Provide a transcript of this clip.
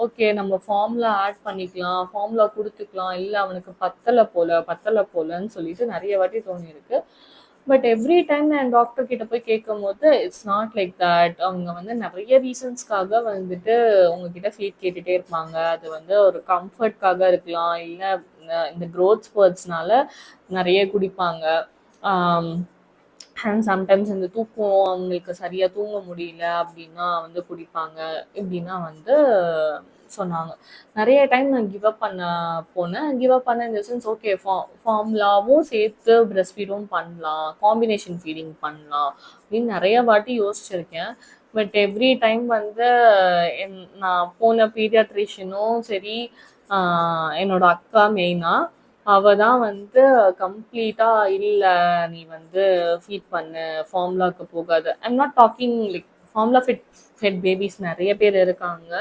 Okay நம்ம formula add பண்ணிக்கலாம், formula குடுத்துக்கலாம். இல்ல அவனுக்கு பத்தல போலன்னு சொல்லிட்டு நெறைய வாட்டி தோணியிருக்கு. பட் எவ்ரி டைம் நான் டாக்டர் கிட்ட போய் கேட்கும்போது, இட்ஸ் நாட் லைக் தட். அவங்க வந்து நெறைய ரீசன்ஸ்க்காக வந்துட்டு உங்ககிட்ட ஃபீட் கேட்டுட்டே இருப்பாங்க. அது வந்து ஒரு கம்ஃபர்ட்காக இருக்கலாம். இல்ல இந்த குரோத் ஸ்பர்ட்ஸ்னால நெறைய குடிப்பாங்க. ஆம். அண்ட் சம்டைம்ஸ் இந்த தூக்கம் அவங்களுக்கு சரியா தூங்க முடியல அப்படின்னா வந்து குடிப்பாங்க. இப்படின்னா வந்து சொன்னாங்க. நெறைய டைம் நான் கிவ் அப் பண்ண போனேன். கிவ் அப் பண்ண இந்த சென்ஸ் ஓகே ஃபார்முலாவும் சேர்த்து பிரஸ்ட் ஃபீடும் பண்ணலாம். காம்பினேஷன் ஃபீடிங் பண்ணலாம் அப்படின்னு நெறைய வாட்டி யோசிச்சிருக்கேன். பட் எவ்ரி டைம் வந்து நான் போன பீடியாட்ரிஷியனும் சரி, என்னோட அக்கா மெயினா அவ தான் வந்து கம்ப்ளீட்டா இல்ல நீ வந்து ஃபீட் பண்ணு, ஃபார்முலாக்கு போகாத. I am not talking like formula fed babies நெறைய பேர் இருக்காங்க.